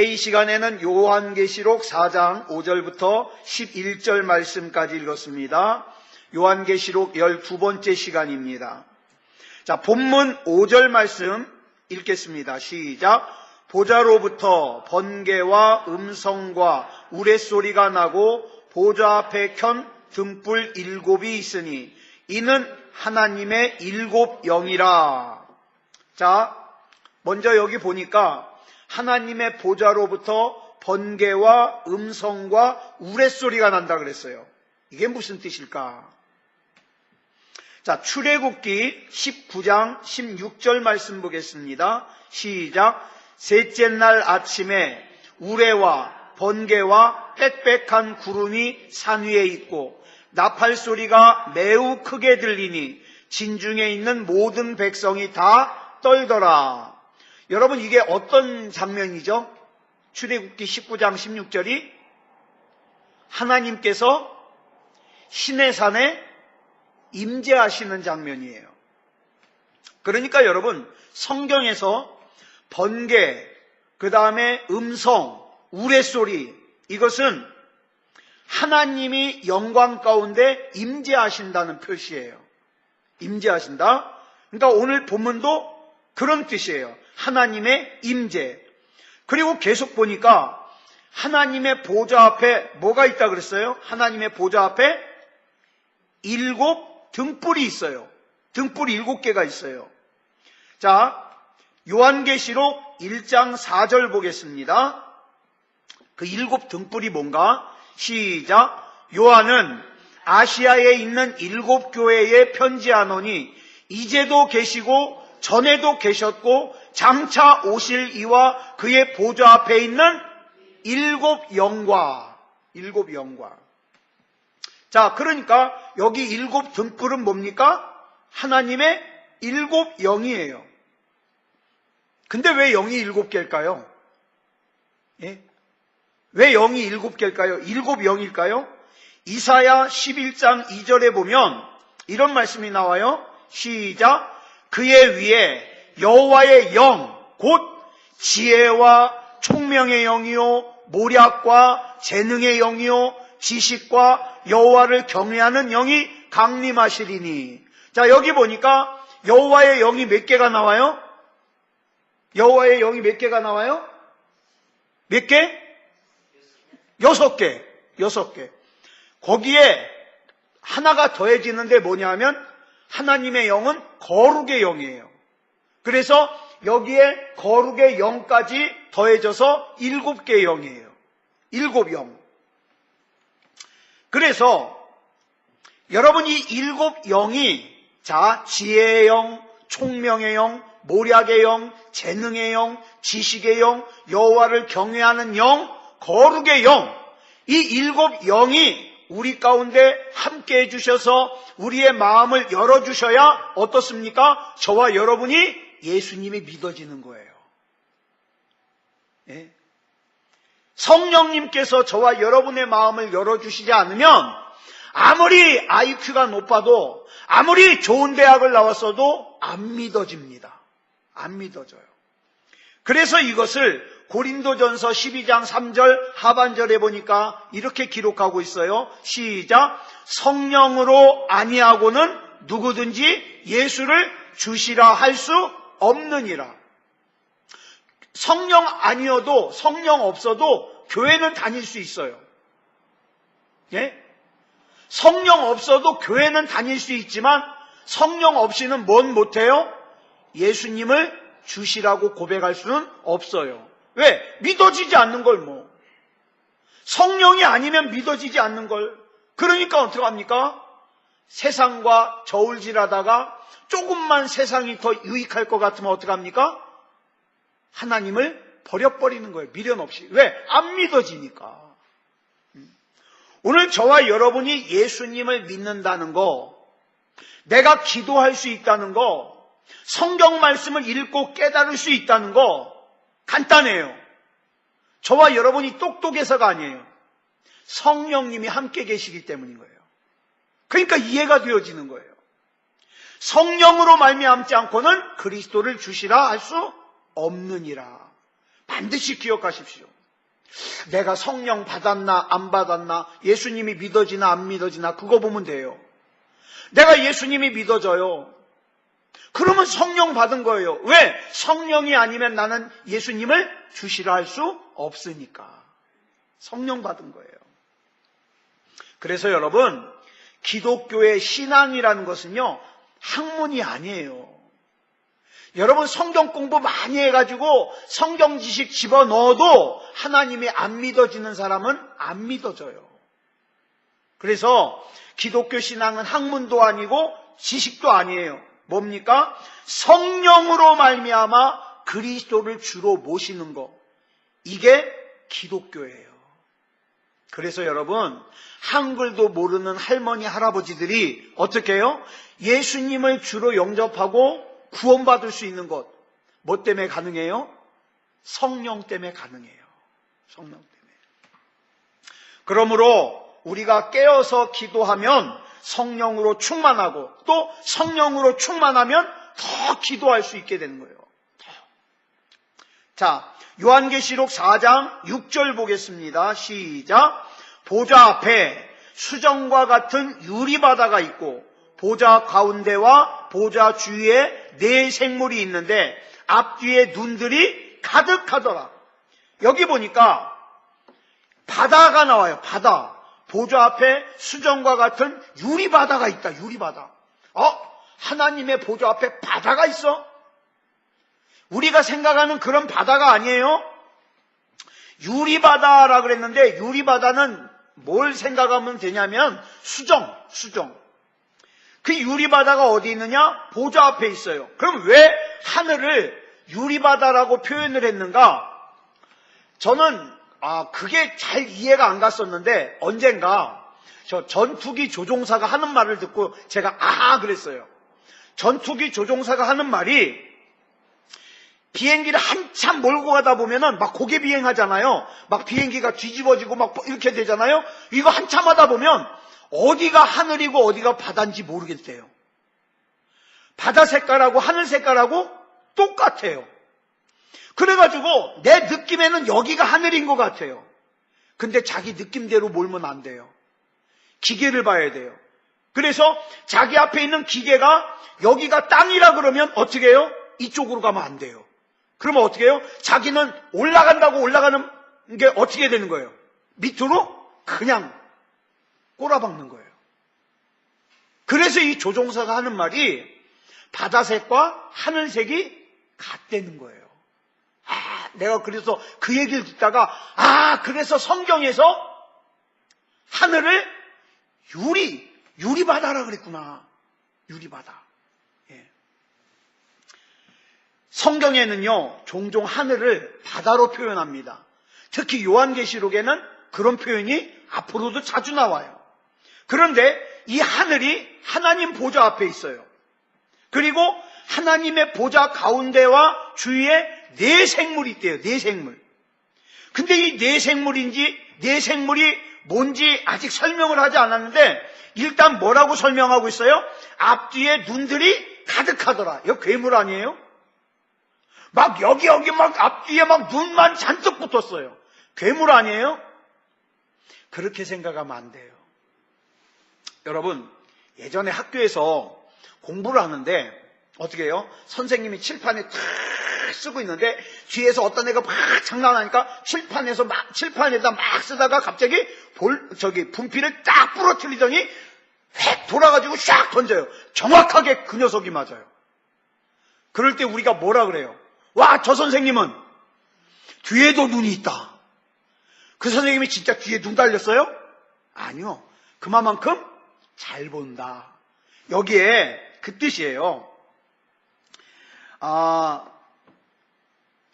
이 시간에는 요한계시록 4장 5절부터 11절 말씀까지 읽었습니다. 요한계시록 12번째 시간입니다. 자, 본문 5절 말씀 읽겠습니다. 시작. 보좌로부터 번개와 음성과 우레소리가 나고 보좌 앞에 켠 등불 7이 있으니 이는 하나님의 7 영이라. 자, 먼저 여기 보니까 하나님의 보좌로부터 번개와 음성과 우레소리가 난다 그랬어요. 이게 무슨 뜻일까? 자, 출애굽기 19장 16절 말씀 보겠습니다. 시작. 셋째 날 아침에 우레와 번개와 빽빽한 구름이 산 위에 있고 나팔 소리가 매우 크게 들리니 진중에 있는 모든 백성이 다 떨더라. 여러분, 이게 어떤 장면이죠? 출애굽기 19장 16절이 하나님께서 시내산에 임재하시는 장면이에요. 그러니까 여러분, 성경에서 번개, 그 다음에 음성, 우레소리, 이것은 하나님이 영광 가운데 임재하신다는 표시예요. 임재하신다. 그러니까 오늘 본문도 그런 뜻이에요. 하나님의 임재. 그리고 계속 보니까 하나님의 보좌 앞에 뭐가 있다 그랬어요? 하나님의 보좌 앞에 7 등불이 있어요. 등불이 7개가 있어요. 자, 요한계시록 1장 4절 보겠습니다. 그 7 등불이 뭔가? 시작. 요한은 아시아에 있는 7 교회에 편지하노니 이제도 계시고 전에도 계셨고 장차 오실 이와 그의 보좌 앞에 있는 7 영과. 자, 그러니까 여기 7 등불은 뭡니까? 하나님의 7 영이에요. 근데 왜 영이 7개일까요? 예? 왜 영이 7개일까요? 7 영일까요? 이사야 11장 2절에 보면 이런 말씀이 나와요. 시작. 그의 위에 여호와의 영, 곧 지혜와 총명의 영이요 모략과 재능의 영이요 지식과 여호와를 경외하는 영이 강림하시리니. 자, 여기 보니까 여호와의 영이 몇 개가 나와요? 여호와의 영이 몇 개가 나와요? 몇 개? 6개. 6개. 거기에 하나가 더해지는데 뭐냐면 하나님의 영은 거룩의 영이에요. 그래서 여기에 거룩의 영까지 더해져서 7개의 영이에요. 7 영. 그래서 여러분, 이 7 영이 자, 지혜의 영, 총명의 영, 모략의 영, 재능의 영, 지식의 영, 여호와를 경외하는 영, 거룩의 영, 이 7 영이 우리 가운데 함께 해주셔서 우리의 마음을 열어주셔야 어떻습니까? 저와 여러분이 예수님이 믿어지는 거예요. 예? 성령님께서 저와 여러분의 마음을 열어주시지 않으면 아무리 IQ가 높아도 아무리 좋은 대학을 나왔어도 안 믿어집니다. 안 믿어져요. 그래서 이것을 고린도전서 12장 3절 하반절에 보니까 이렇게 기록하고 있어요. 시작. 성령으로 아니하고는 누구든지 예수를 주시라 할 수 없느니라. 성령 아니어도, 성령 없어도 교회는 다닐 수 있어요. 예? 성령 없어도 교회는 다닐 수 있지만 성령 없이는 뭔 못해요? 예수님을 주시라고 고백할 수는 없어요. 왜? 믿어지지 않는 걸 뭐. 성령이 아니면 믿어지지 않는 걸. 그러니까 어떡합니까? 세상과 저울질하다가 조금만 세상이 더 유익할 것 같으면 어떡합니까? 하나님을 버려버리는 거예요. 미련 없이. 왜? 안 믿어지니까. 오늘 저와 여러분이 예수님을 믿는다는 거, 내가 기도할 수 있다는 거, 성경 말씀을 읽고 깨달을 수 있다는 거 간단해요. 저와 여러분이 똑똑해서가 아니에요. 성령님이 함께 계시기 때문인 거예요. 그러니까 이해가 되어지는 거예요. 성령으로 말미암지 않고는 그리스도를 주시라 할 수 없느니라. 반드시 기억하십시오. 내가 성령 받았나 안 받았나, 예수님이 믿어지나 안 믿어지나 그거 보면 돼요. 내가 예수님이 믿어져요. 그러면 성령 받은 거예요. 왜? 성령이 아니면 나는 예수님을 주시라 할 수 없으니까. 성령 받은 거예요. 그래서 여러분, 기독교의 신앙이라는 것은요, 학문이 아니에요. 여러분 성경 공부 많이 해가지고 성경 지식 집어넣어도 하나님이 안 믿어지는 사람은 안 믿어져요. 그래서 기독교 신앙은 학문도 아니고 지식도 아니에요. 뭡니까? 성령으로 말미암아 그리스도를 주로 모시는 것. 이게 기독교예요. 그래서 여러분, 한글도 모르는 할머니, 할아버지들이 어떻게 해요? 예수님을 주로 영접하고 구원받을 수 있는 것. 뭐 때문에 가능해요? 성령 때문에 가능해요. 성령 때문에. 그러므로 우리가 깨어서 기도하면 성령으로 충만하고, 또 성령으로 충만하면 더 기도할 수 있게 되는 거예요. 자, 요한계시록 4장 6절 보겠습니다. 시작. 보좌 앞에 수정과 같은 유리바다가 있고 보좌 가운데와 보좌 주위에 네 생물이 있는데 앞뒤에 눈들이 가득하더라. 여기 보니까 바다가 나와요. 바다. 보좌 앞에 수정과 같은 유리바다가 있다. 유리바다. 하나님의 보좌 앞에 바다가 있어? 우리가 생각하는 그런 바다가 아니에요. 유리바다라 그랬는데 유리바다는 뭘 생각하면 되냐면 수정. 그 유리바다가 어디 있느냐? 보좌 앞에 있어요. 그럼 왜 하늘을 유리바다라고 표현을 했는가? 저는 그게 잘 이해가 안 갔었는데 언젠가 저 전투기 조종사가 하는 말을 듣고 제가 그랬어요. 전투기 조종사가 하는 말이 비행기를 한참 몰고 가다 보면은 막 고개 비행하잖아요. 막 비행기가 뒤집어지고 막 이렇게 되잖아요. 이거 한참 하다 보면 어디가 하늘이고 어디가 바다인지 모르겠대요. 바다 색깔하고 하늘 색깔하고 똑같아요. 그래가지고 내 느낌에는 여기가 하늘인 것 같아요. 근데 자기 느낌대로 몰면 안 돼요. 기계를 봐야 돼요. 그래서 자기 앞에 있는 기계가 여기가 땅이라 그러면 어떻게 해요? 이쪽으로 가면 안 돼요. 그러면 어떻게 해요? 자기는 올라간다고 올라가는 게 어떻게 되는 거예요? 밑으로 그냥 꼬라박는 거예요. 그래서 이 조종사가 하는 말이 바다색과 하늘색이 같다는 거예요. 내가 그래서 그 얘기를 듣다가 그래서 성경에서 하늘을 유리바다라 그랬구나. 유리바다. 성경에는요, 종종 하늘을 바다로 표현합니다. 특히 요한계시록에는 그런 표현이 앞으로도 자주 나와요. 그런데 이 하늘이 하나님 보좌 앞에 있어요. 그리고 하나님의 보좌 가운데와 주위에 네 생물이 있대요. 네 생물. 근데 이 네 생물이 뭔지 아직 설명을 하지 않았는데 일단 뭐라고 설명하고 있어요? 앞뒤에 눈들이 가득하더라. 이거 괴물 아니에요? 막 여기 막 앞뒤에 막 눈만 잔뜩 붙었어요. 괴물 아니에요? 그렇게 생각하면 안 돼요. 여러분, 예전에 학교에서 공부를 하는데 어떻게 해요? 선생님이 칠판에 탁 쓰고 있는데 뒤에서 어떤 애가 막 장난하니까 칠판에다 막 쓰다가 갑자기 분필을 딱 부러뜨리더니 획 돌아가지고 샥 던져요. 정확하게 그 녀석이 맞아요. 그럴 때 우리가 뭐라 그래요? 와, 저 선생님은 뒤에도 눈이 있다. 그 선생님이 진짜 뒤에 눈 달렸어요? 아니요. 그만큼 잘 본다. 여기에 그 뜻이에요.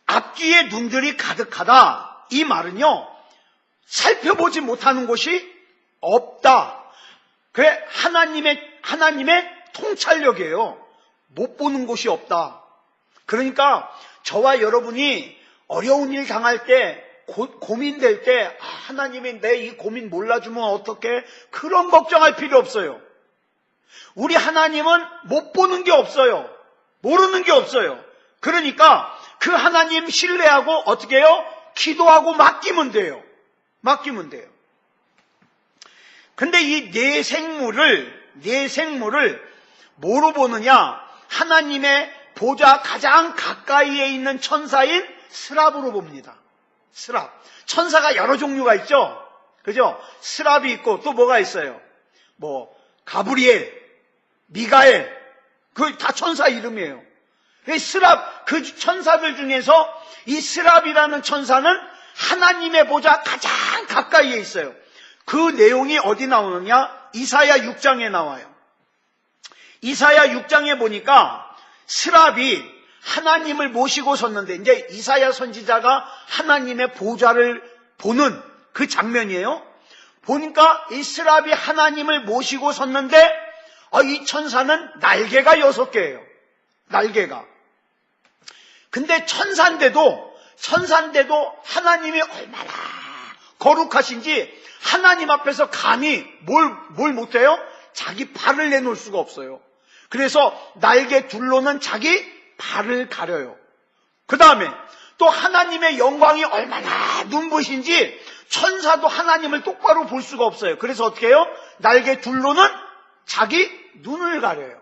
앞뒤에 눈들이 가득하다. 이 말은요, 살펴보지 못하는 곳이 없다. 그게 하나님의 통찰력이에요. 못 보는 곳이 없다. 그러니까 저와 여러분이 어려운 일 당할 때, 고민될 때 하나님이 내 이 고민 몰라주면 어떡해? 그런 걱정할 필요 없어요. 우리 하나님은 못 보는 게 없어요. 모르는 게 없어요. 그러니까 그 하나님 신뢰하고 어떻게 해요? 기도하고 맡기면 돼요. 맡기면 돼요. 근데 이 내 생물을 뭐로 보느냐? 하나님의 보좌 가장 가까이에 있는 천사인 스랍으로 봅니다. 스랍. 천사가 여러 종류가 있죠? 그죠? 스랍이 있고 또 뭐가 있어요? 뭐 가브리엘, 미가엘, 그 다 천사 이름이에요. 스랍, 그 천사들 중에서 이 스랍이라는 천사는 하나님의 보좌 가장 가까이에 있어요. 그 내용이 어디 나오느냐? 이사야 6장에 나와요. 이사야 6장에 보니까 스랍이 하나님을 모시고 섰는데, 이제 이사야 선지자가 하나님의 보좌를 보는 그 장면이에요. 보니까 이 스랍이 하나님을 모시고 섰는데 이 천사는 날개가 6개예요. 날개가. 근데 천사인데도 하나님이 얼마나 거룩하신지 하나님 앞에서 감히 뭘 못해요? 자기 발을 내놓을 수가 없어요. 그래서 날개 둘로는 자기 발을 가려요. 그 다음에 또 하나님의 영광이 얼마나 눈부신지 천사도 하나님을 똑바로 볼 수가 없어요. 그래서 어떻게 해요? 날개 둘로는 자기 눈을 가려요.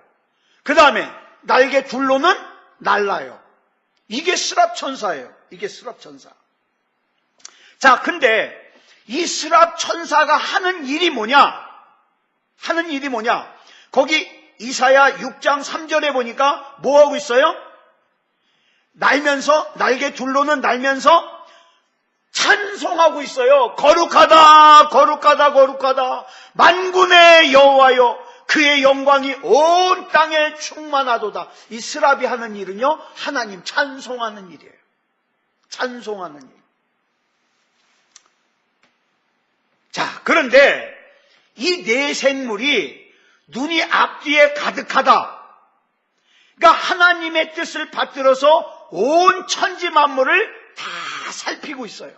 그 다음에 날개 둘로는 날라요. 이게 스랍 천사예요. 이게 스랍 천사. 자, 근데 이 스랍 천사가 하는 일이 뭐냐? 거기 이사야 6장 3절에 보니까 뭐 하고 있어요? 날면서, 날개 둘로는 날면서 찬송하고 있어요. 거룩하다, 거룩하다, 거룩하다. 만군의 여호와여, 그의 영광이 온 땅에 충만하도다. 이 스랍이 하는 일은요, 하나님 찬송하는 일이에요. 찬송하는 일. 자, 그런데 이 네 생물이 눈이 앞뒤에 가득하다. 그러니까 하나님의 뜻을 받들어서 온 천지 만물을 다 살피고 있어요.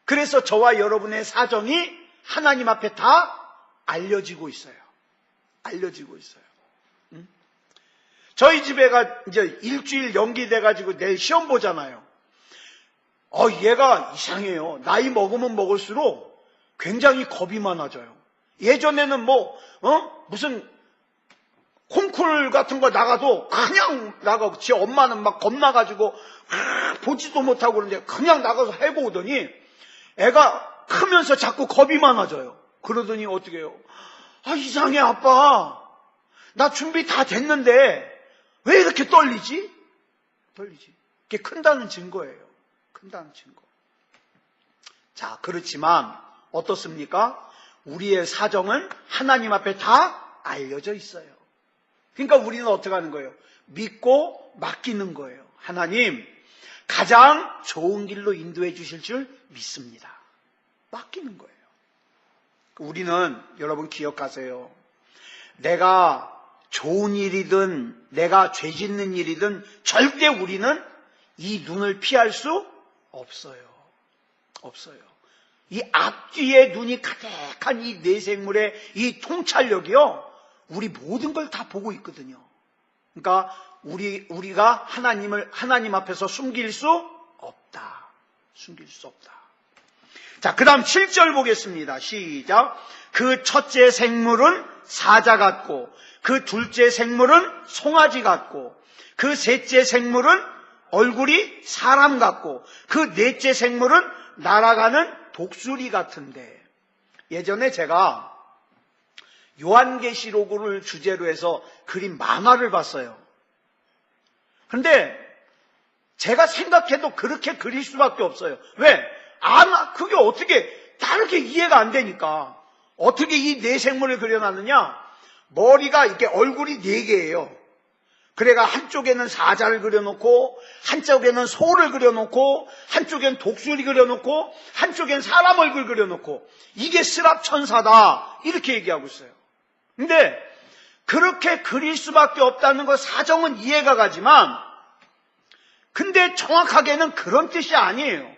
그래서 저와 여러분의 사정이 하나님 앞에 다 알려지고 있어요. 알려지고 있어요. 저희 집에가 이제 일주일 연기돼가지고 내일 시험 보잖아요. 얘가 이상해요. 나이 먹으면 먹을수록 굉장히 겁이 많아져요. 예전에는 무슨 콩쿨 같은 거 나가도 그냥 나가고, 지 엄마는 막 겁나가지고 보지도 못하고 그러는데 그냥 나가서 해보더니 애가 크면서 자꾸 겁이 많아져요. 그러더니 어떻게 해요? 이상해, 아빠. 나 준비 다 됐는데 왜 이렇게 떨리지? 그게 큰다는 증거예요. 큰다는 증거. 자, 그렇지만 어떻습니까? 우리의 사정은 하나님 앞에 다 알려져 있어요. 그러니까 우리는 어떻게 하는 거예요? 믿고 맡기는 거예요. 하나님, 가장 좋은 길로 인도해 주실 줄 믿습니다. 맡기는 거예요. 우리는, 여러분 기억하세요. 내가 좋은 일이든 내가 죄 짓는 일이든 절대 우리는 이 눈을 피할 수 없어요. 없어요. 이 앞뒤에 눈이 가득한 이 내생물의 이 통찰력이요, 우리 모든 걸 다 보고 있거든요. 그러니까 우리가 하나님 앞에서 숨길 수 없다. 숨길 수 없다. 자, 그 다음 7절 보겠습니다. 시작. 그 첫째 생물은 사자 같고, 그 둘째 생물은 송아지 같고, 그 셋째 생물은 얼굴이 사람 같고, 그 넷째 생물은 날아가는 독수리 같은데. 예전에 제가 요한계시록을 주제로 해서 그린 만화를 봤어요. 근데 제가 생각해도 그렇게 그릴 수밖에 없어요. 왜? 그게 어떻게 다르게 이해가 안 되니까. 어떻게 이 네 생물을 그려놨느냐? 머리가 이렇게 얼굴이 4개예요. 그래가 한쪽에는 사자를 그려놓고, 한쪽에는 소를 그려놓고, 한쪽엔 독수리 그려놓고, 한쪽엔 사람 얼굴 그려놓고, 이게 스랍 천사다, 이렇게 얘기하고 있어요. 근데 그렇게 그릴 수밖에 없다는 거 사정은 이해가 가지만, 근데 정확하게는 그런 뜻이 아니에요.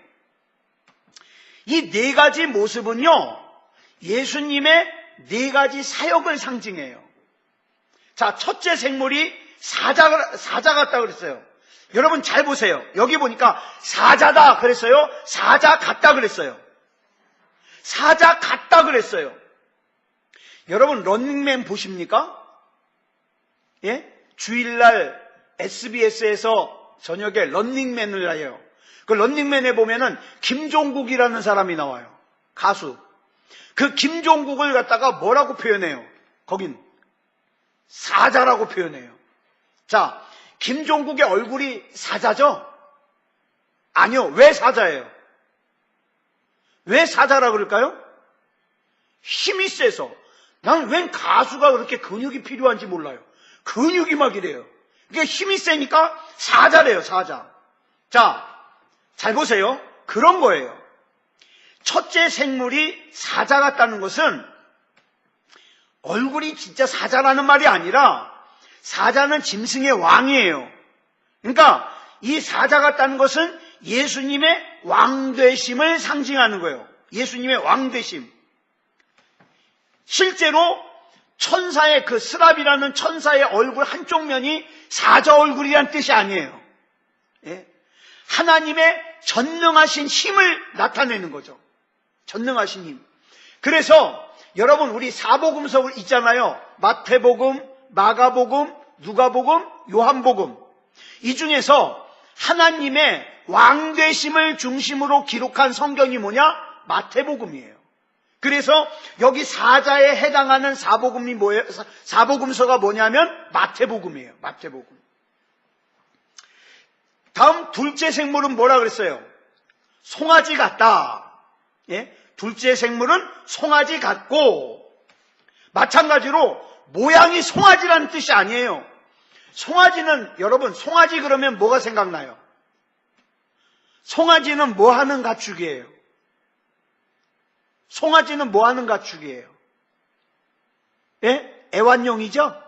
이 4가지 모습은요, 예수님의 4가지 사역을 상징해요. 자, 첫째 생물이 사자 같다 그랬어요. 여러분 잘 보세요. 여기 보니까 사자다 그랬어요? 사자 같다 그랬어요? 사자 같다 그랬어요. 여러분 런닝맨 보십니까? 예? 주일날 SBS에서 저녁에 런닝맨을 해요. 그 런닝맨에 보면은 김종국이라는 사람이 나와요. 가수. 그 김종국을 갖다가 뭐라고 표현해요? 거긴 사자라고 표현해요. 자, 김종국의 얼굴이 사자죠? 아니요. 왜 사자예요? 왜 사자라고 그럴까요? 힘이 세서. 난 웬 가수가 그렇게 근육이 필요한지 몰라요. 근육이 막 이래요. 그게 힘이 세니까 사자래요, 사자. 자, 잘 보세요. 그런 거예요. 첫째 생물이 사자 같다는 것은 얼굴이 진짜 사자라는 말이 아니라 사자는 짐승의 왕이에요. 그러니까 이 사자 같다는 것은 예수님의 왕되심을 상징하는 거예요. 예수님의 왕되심. 실제로 천사의 그 스랍이라는 천사의 얼굴 한쪽 면이 사자 얼굴이란 뜻이 아니에요. 예? 하나님의 전능하신 힘을 나타내는 거죠. 전능하신 힘. 그래서 여러분 우리 사복음서 있잖아요. 마태복음, 마가복음, 누가복음, 요한복음. 이 중에서 하나님의 왕되심을 중심으로 기록한 성경이 뭐냐? 마태복음이에요. 그래서 여기 사자에 해당하는 사복음이 뭐예요? 사복음서가 뭐냐면 마태복음이에요. 마태복음. 다음 둘째 생물은 뭐라 그랬어요? 송아지 같다. 예? 둘째 생물은 송아지 같고, 마찬가지로 모양이 송아지라는 뜻이 아니에요. 송아지는, 여러분 송아지 그러면 뭐가 생각나요? 송아지는 뭐 하는 가축이에요? 송아지는 뭐 하는 가축이에요? 예? 애완용이죠?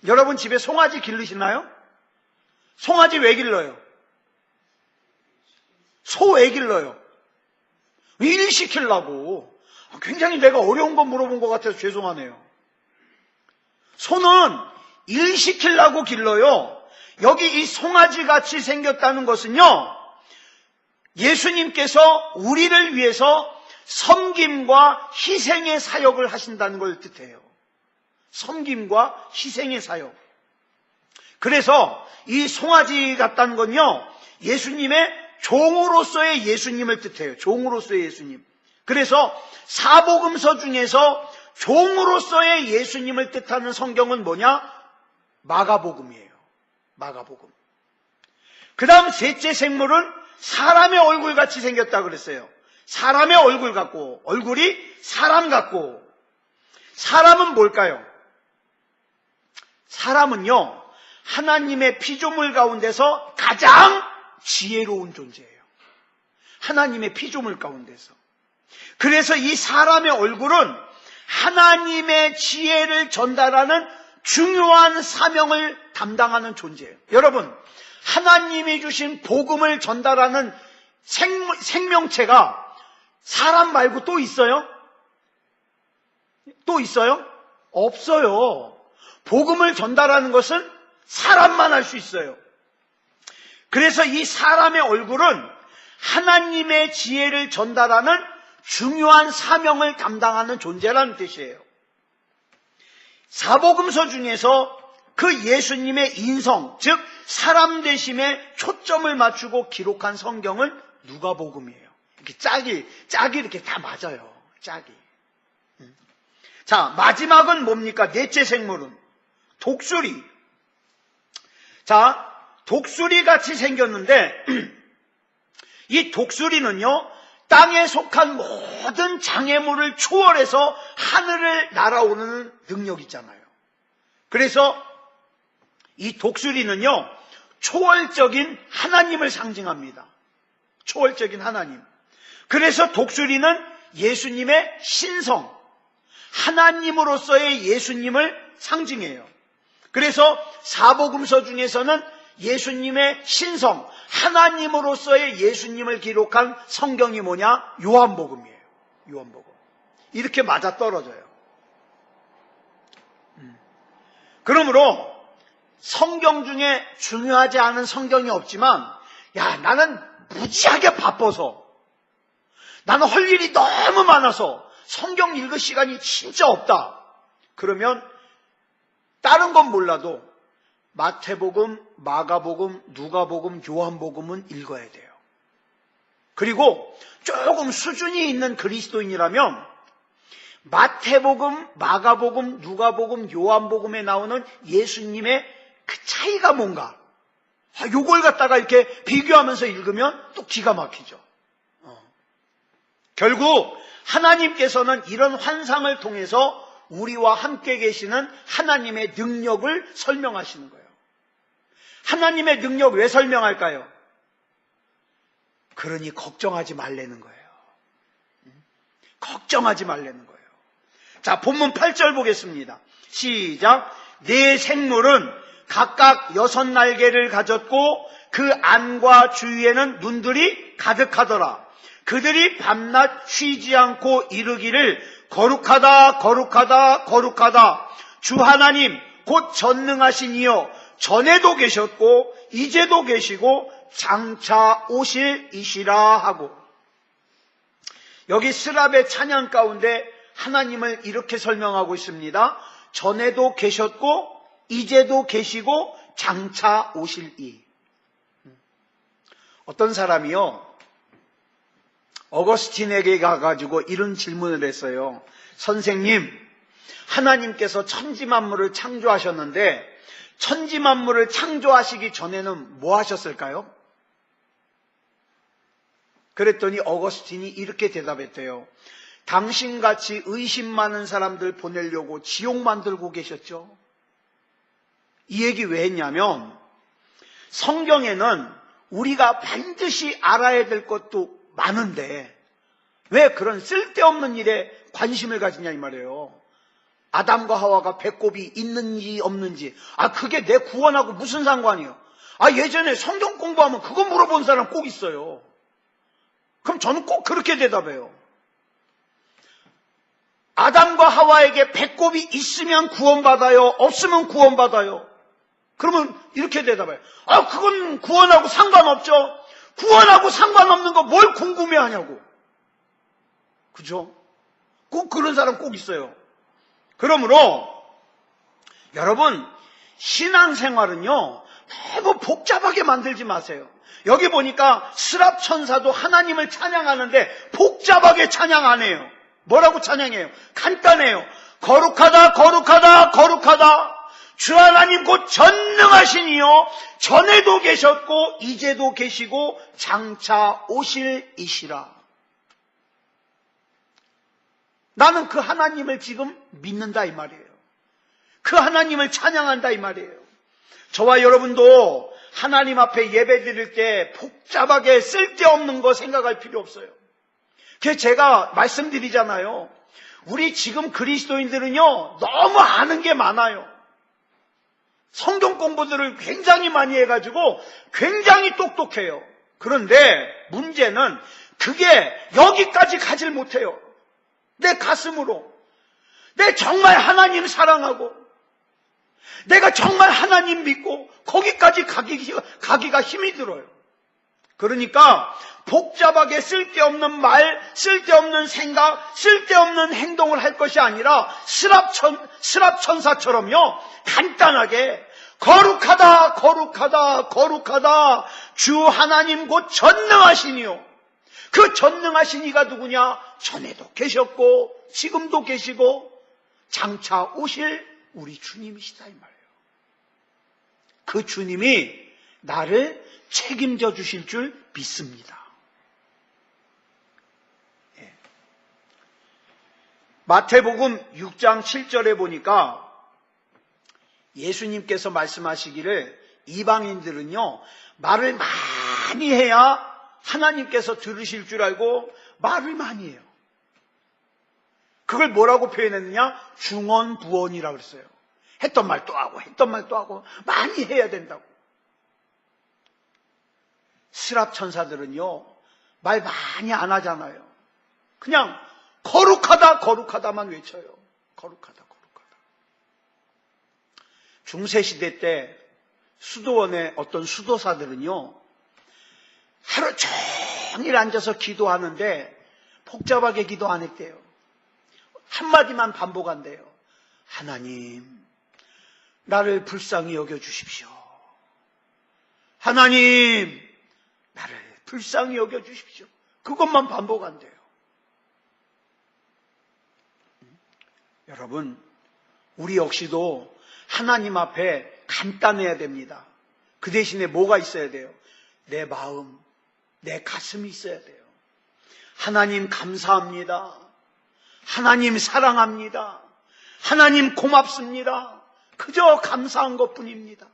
여러분 집에 송아지 기르시나요? 송아지 왜 길러요? 소 왜 길러요? 일 시키려고. 굉장히 내가 어려운 거 물어본 것 같아서 죄송하네요. 소는 일 시키려고 길러요. 여기 이 송아지 같이 생겼다는 것은요, 예수님께서 우리를 위해서 섬김과 희생의 사역을 하신다는 걸 뜻해요. 섬김과 희생의 사역. 그래서 이 송아지 같다는 건요, 예수님의 종으로서의 예수님을 뜻해요. 종으로서의 예수님. 그래서 사복음서 중에서 종으로서의 예수님을 뜻하는 성경은 뭐냐? 마가복음이에요. 마가복음. 그 다음 셋째 생물은 사람의 얼굴 같이 생겼다 그랬어요. 사람의 얼굴 같고, 얼굴이 사람 같고. 사람은 뭘까요? 사람은요, 하나님의 피조물 가운데서 가장 지혜로운 존재예요. 하나님의 피조물 가운데서. 그래서 이 사람의 얼굴은 하나님의 지혜를 전달하는 중요한 사명을 담당하는 존재예요. 여러분, 하나님이 주신 복음을 전달하는 생명체가 사람 말고 또 있어요? 또 있어요? 없어요. 복음을 전달하는 것은 사람만 할 수 있어요. 그래서 이 사람의 얼굴은 하나님의 지혜를 전달하는 중요한 사명을 담당하는 존재라는 뜻이에요. 사복음서 중에서 그 예수님의 인성, 즉 사람 되심에 초점을 맞추고 기록한 성경은 누가복음이에요. 이렇게 짝이 이렇게 다 맞아요. 짝이. 자, 마지막은 뭡니까? 넷째 생물은 독수리. 자, 독수리 같이 생겼는데 이 독수리는요, 땅에 속한 모든 장애물을 초월해서 하늘을 날아오르는 능력이 있잖아요. 그래서 이 독수리는요, 초월적인 하나님을 상징합니다. 초월적인 하나님. 그래서 독수리는 예수님의 신성, 하나님으로서의 예수님을 상징해요. 그래서 사복음서 중에서는 예수님의 신성, 하나님으로서의 예수님을 기록한 성경이 뭐냐? 요한복음이에요. 요한복음. 이렇게 맞아떨어져요. 그러므로 성경 중에 중요하지 않은 성경이 없지만, 야, 나는 무지하게 바빠서, 나는 할 일이 너무 많아서 성경 읽을 시간이 진짜 없다. 그러면 다른 건 몰라도 마태복음, 마가복음, 누가복음, 요한복음은 읽어야 돼요. 그리고 조금 수준이 있는 그리스도인이라면 마태복음, 마가복음, 누가복음, 요한복음에 나오는 예수님의 그 차이가 뭔가, 요걸 갖다가 이렇게 비교하면서 읽으면 또 기가 막히죠. 결국 하나님께서는 이런 환상을 통해서 우리와 함께 계시는 하나님의 능력을 설명하시는 거예요. 하나님의 능력 왜 설명할까요? 그러니 걱정하지 말라는 거예요. 걱정하지 말라는 거예요. 자, 본문 8절 보겠습니다. 시작. 네 생물은 각각 6날개를 가졌고 그 안과 주위에는 눈들이 가득하더라. 그들이 밤낮 쉬지 않고 이르기를 거룩하다 거룩하다 거룩하다 주 하나님 곧 전능하신 이여 전에도 계셨고 이제도 계시고 장차 오실 이시라 하고, 여기 스랍의 찬양 가운데 하나님을 이렇게 설명하고 있습니다. 전에도 계셨고 이제도 계시고 장차 오실 이. 어떤 사람이요, 어거스틴에게 가가지고 이런 질문을 했어요. 선생님, 하나님께서 천지만물을 창조하셨는데 천지만물을 창조하시기 전에는 뭐 하셨을까요? 그랬더니 어거스틴이 이렇게 대답했대요. 당신같이 의심 많은 사람들 보내려고 지옥 만들고 계셨죠. 이 얘기 왜 했냐면, 성경에는 우리가 반드시 알아야 될 것도 많은데 왜 그런 쓸데없는 일에 관심을 가지냐 이 말이에요. 아담과 하와가 배꼽이 있는지 없는지, 그게 내 구원하고 무슨 상관이에요? 예전에 성경 공부하면 그거 물어본 사람 꼭 있어요. 그럼 저는 꼭 그렇게 대답해요. 아담과 하와에게 배꼽이 있으면 구원받아요? 없으면 구원받아요? 그러면 이렇게 대답해요. 그건 구원하고 상관없죠. 구원하고 상관없는 거 뭘 궁금해하냐고. 그죠? 꼭 그런 사람 꼭 있어요. 그러므로 여러분, 신앙생활은요 너무 복잡하게 만들지 마세요. 여기 보니까 스랍 천사도 하나님을 찬양하는데 복잡하게 찬양 안 해요. 뭐라고 찬양해요? 간단해요. 거룩하다 거룩하다 거룩하다 주 하나님 곧 전능하신 이여 전에도 계셨고 이제도 계시고 장차 오실 이시라. 나는 그 하나님을 지금 믿는다 이 말이에요. 그 하나님을 찬양한다 이 말이에요. 저와 여러분도 하나님 앞에 예배 드릴 때 복잡하게 쓸데없는 거 생각할 필요 없어요. 그래서 제가 말씀드리잖아요. 우리 지금 그리스도인들은요 너무 아는 게 많아요. 성경 공부들을 굉장히 많이 해가지고 굉장히 똑똑해요. 그런데 문제는 그게 여기까지 가질 못해요. 내 가슴으로 내 정말 하나님 사랑하고 내가 정말 하나님 믿고 거기까지 가기가 힘이 들어요. 그러니까 복잡하게 쓸데없는 말, 쓸데없는 생각, 쓸데없는 행동을 할 것이 아니라 스랍 천사처럼요 간단하게 거룩하다 거룩하다 거룩하다 주 하나님 곧 전능하시니요. 그 전능하신 이가 누구냐? 전에도 계셨고 지금도 계시고 장차 오실 우리 주님이시다 이 말이에요. 그 주님이 나를 책임져 주실 줄 믿습니다. 마태복음 6장 7절에 보니까 예수님께서 말씀하시기를 이방인들은요 말을 많이 해야 하나님께서 들으실 줄 알고 말을 많이 해요. 그걸 뭐라고 표현했느냐? 중언부언이라고 그랬어요. 했던 말 또 하고 했던 말 또 하고 많이 해야 된다고. 스랍 천사들은요 말 많이 안 하잖아요. 그냥 거룩하다 거룩하다만 외쳐요. 거룩하다 거룩하다. 중세시대 때 수도원의 어떤 수도사들은요, 하루 종일 앉아서 기도하는데 복잡하게 기도 안 했대요. 한마디만 반복한대요. 하나님, 나를 불쌍히 여겨주십시오. 하나님, 나를 불쌍히 여겨주십시오. 그것만 반복한대요. 여러분, 우리 역시도 하나님 앞에 간단해야 됩니다. 그 대신에 뭐가 있어야 돼요? 내 마음, 내 가슴이 있어야 돼요. 하나님 감사합니다. 하나님 사랑합니다. 하나님 고맙습니다. 그저 감사한 것뿐입니다.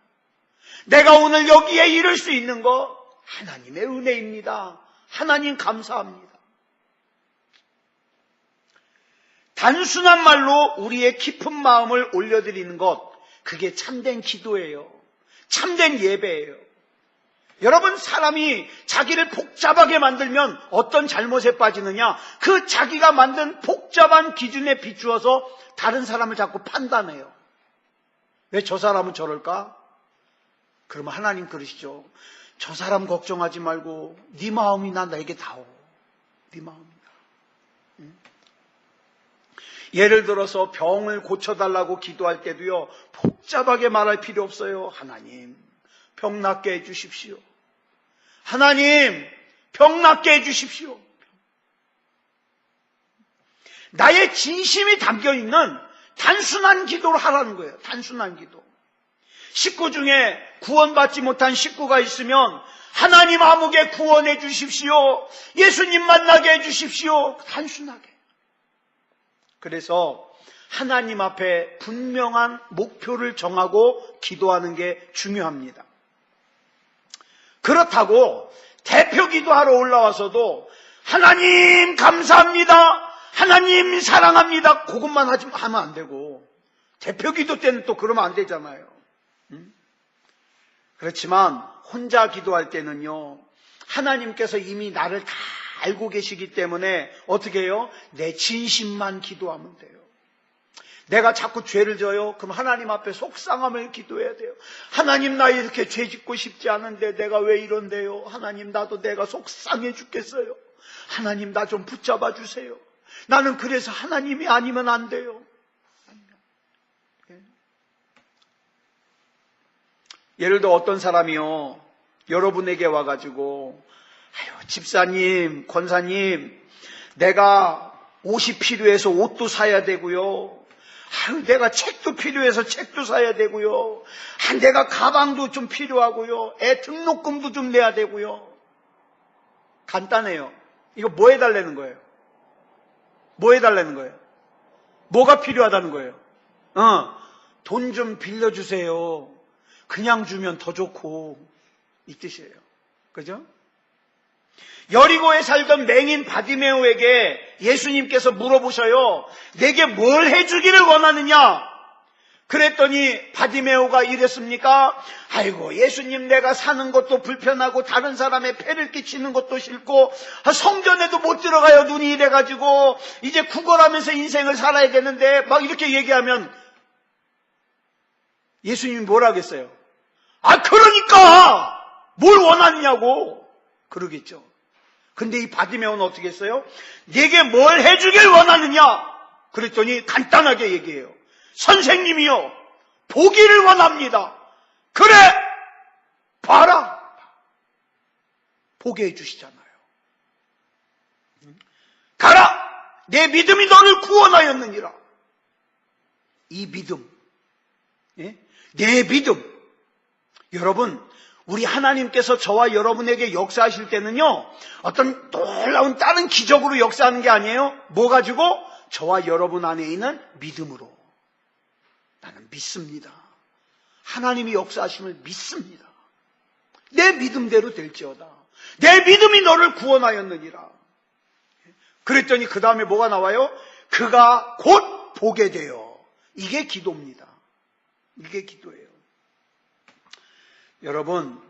내가 오늘 여기에 이를 수 있는 것 하나님의 은혜입니다. 하나님 감사합니다. 단순한 말로 우리의 깊은 마음을 올려드리는 것, 그게 참된 기도예요. 참된 예배예요. 여러분, 사람이 자기를 복잡하게 만들면 어떤 잘못에 빠지느냐? 그 자기가 만든 복잡한 기준에 비추어서 다른 사람을 자꾸 판단해요. 왜 저 사람은 저럴까? 그러면 하나님 그러시죠. 저 사람 걱정하지 말고 네 마음이나 내게 다오. 네 마음이나. 예를 들어서 병을 고쳐달라고 기도할 때도요, 복잡하게 말할 필요 없어요. 하나님, 병 낫게 해주십시오. 하나님, 병 낫게 해주십시오. 나의 진심이 담겨있는 단순한 기도를 하라는 거예요. 단순한 기도. 식구 중에 구원받지 못한 식구가 있으면 하나님 아무개 구원해 주십시오. 예수님 만나게 해 주십시오. 단순하게. 그래서 하나님 앞에 분명한 목표를 정하고 기도하는 게 중요합니다. 그렇다고 대표 기도하러 올라와서도 하나님 감사합니다. 하나님 사랑합니다. 그것만 하면 안 되고, 대표 기도 때는 또 그러면 안 되잖아요. 그렇지만 혼자 기도할 때는요, 하나님께서 이미 나를 다 알고 계시기 때문에 어떻게 해요? 내 진심만 기도하면 돼요. 내가 자꾸 죄를 져요? 그럼 하나님 앞에 속상함을 기도해야 돼요. 하나님, 나 이렇게 죄 짓고 싶지 않은데 내가 왜 이런데요? 하나님, 나도 내가 속상해 죽겠어요. 하나님, 나 좀 붙잡아 주세요. 나는 그래서 하나님이 아니면 안 돼요. 예를 들어 어떤 사람이요, 여러분에게 와가지고, 아유, 집사님, 권사님, 내가 옷이 필요해서 옷도 사야 되고요. 아유, 내가 책도 필요해서 책도 사야 되고요. 내가 가방도 좀 필요하고요. 애 등록금도 좀 내야 되고요. 간단해요. 이거 뭐 해달라는 거예요? 뭐 해달라는 거예요? 뭐가 필요하다는 거예요? 돈 좀 빌려주세요. 그냥 주면 더 좋고, 이 뜻이에요. 그죠? 여리고에 살던 맹인 바디메오에게 예수님께서 물어보셔요. 내게 뭘 해주기를 원하느냐? 그랬더니 바디메오가 이랬습니까? 아이고, 예수님, 내가 사는 것도 불편하고 다른 사람의 폐를 끼치는 것도 싫고 성전에도 못 들어가요. 눈이 이래가지고 이제 구걸하면서 인생을 살아야 되는데, 막 이렇게 얘기하면 예수님이 뭐라 하겠어요? 그러니까 뭘 원하느냐고 그러겠죠. 근데 이 바디메오는 어떻게 했어요? 내게 뭘 해주길 원하느냐? 그랬더니 간단하게 얘기해요. 선생님이요, 보기를 원합니다. 그래, 봐라. 보게 해주시잖아요. 가라, 내 믿음이 너를 구원하였느니라. 이 믿음, 내 믿음. 여러분, 우리 하나님께서 저와 여러분에게 역사하실 때는요, 어떤 놀라운 다른 기적으로 역사하는 게 아니에요. 뭐 가지고? 저와 여러분 안에 있는 믿음으로. 나는 믿습니다. 하나님이 역사하심을 믿습니다. 내 믿음대로 될지어다. 내 믿음이 너를 구원하였느니라. 그랬더니 그 다음에 뭐가 나와요? 그가 곧 보게 되어. 이게 기도입니다. 이게 기도예요. 여러분,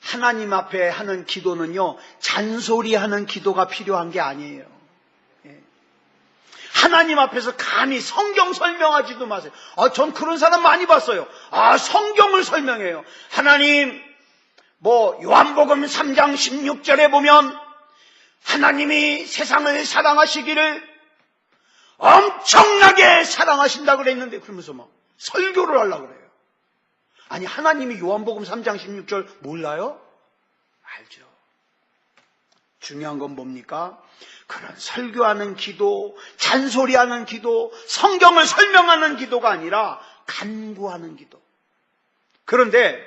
하나님 앞에 하는 기도는요, 잔소리하는 기도가 필요한 게 아니에요. 하나님 앞에서 감히 성경 설명하지도 마세요. 전 그런 사람 많이 봤어요. 성경을 설명해요. 하나님, 요한복음 3장 16절에 보면 하나님이 세상을 사랑하시기를 엄청나게 사랑하신다고 그랬는데, 그러면서 설교를 하려고 그래요. 아니, 하나님이 요한복음 3장 16절 몰라요? 알죠. 중요한 건 뭡니까? 그런 설교하는 기도, 잔소리하는 기도, 성경을 설명하는 기도가 아니라 간구하는 기도. 그런데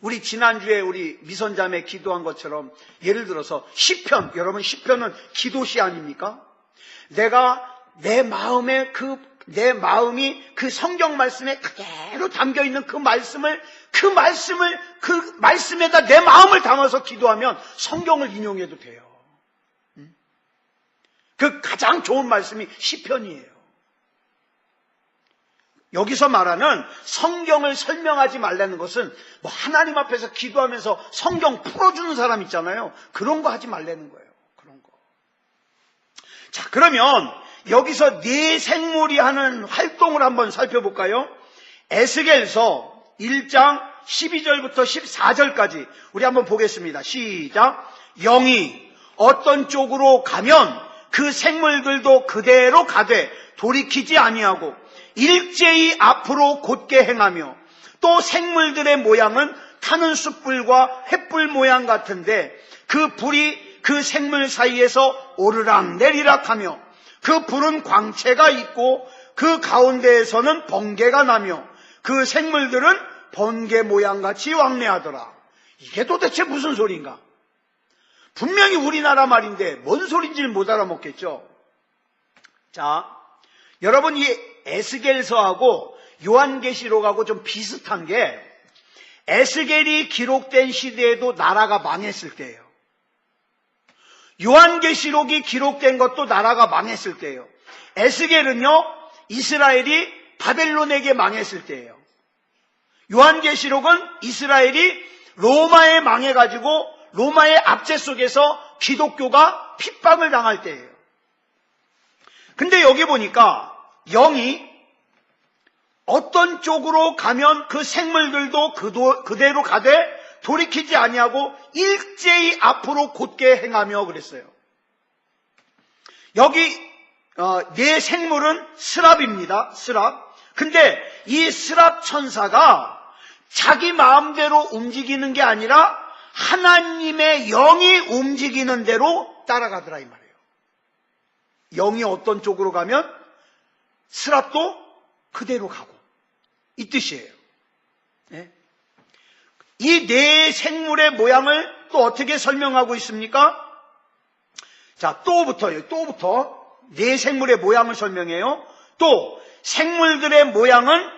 우리 지난주에 우리 미선자매 기도한 것처럼, 예를 들어서 시편, 여러분 시편은 기도시 아닙니까? 내가 내 마음이 그 성경 말씀에 그대로 담겨 있는 그 말씀에다 내 마음을 담아서 기도하면 성경을 인용해도 돼요. 그 가장 좋은 말씀이 시편이에요. 여기서 말하는 성경을 설명하지 말라는 것은 하나님 앞에서 기도하면서 성경 풀어주는 사람 있잖아요. 그런 거 하지 말라는 거예요. 그런 거. 자, 그러면 여기서 네 생물이 하는 활동을 한번 살펴볼까요? 에스겔서 1장 12절부터 14절까지 우리 한번 보겠습니다. 시작. 영이 어떤 쪽으로 가면 그 생물들도 그대로 가되 돌이키지 아니하고 일제히 앞으로 곧게 행하며, 또 생물들의 모양은 타는 숯불과 횃불 모양 같은데 그 불이 그 생물 사이에서 오르락 내리락 하며 그 불은 광채가 있고 그 가운데에서는 번개가 나며 그 생물들은 번개 모양같이 왕래하더라. 이게 도대체 무슨 소리인가? 분명히 우리나라 말인데 뭔 소리인지를 못 알아먹겠죠. 자, 여러분, 이 에스겔서하고 요한계시록하고 좀 비슷한 게, 에스겔이 기록된 시대에도 나라가 망했을 때예요. 요한계시록이 기록된 것도 나라가 망했을 때예요. 에스겔은요, 이스라엘이 바벨론에게 망했을 때예요. 요한계시록은 이스라엘이 로마에 망해가지고 로마의 압제 속에서 기독교가 핍박을 당할 때예요. 근데 여기 보니까 영이 어떤 쪽으로 가면 그 생물들도 그대로 가되 돌이키지 아니하고 일제히 앞으로 곧게 행하며 그랬어요. 여기 네 생물은 스랍입니다. 스랍. 근데 이 스랍 천사가 자기 마음대로 움직이는 게 아니라 하나님의 영이 움직이는 대로 따라가더라 이 말이에요. 영이 어떤 쪽으로 가면 스랍도 그대로 가고, 이 뜻이에요. 네? 이 네 생물의 모양을 또 어떻게 설명하고 있습니까? 자, 또부터 네 생물의 모양을 설명해요. 또 생물들의 모양은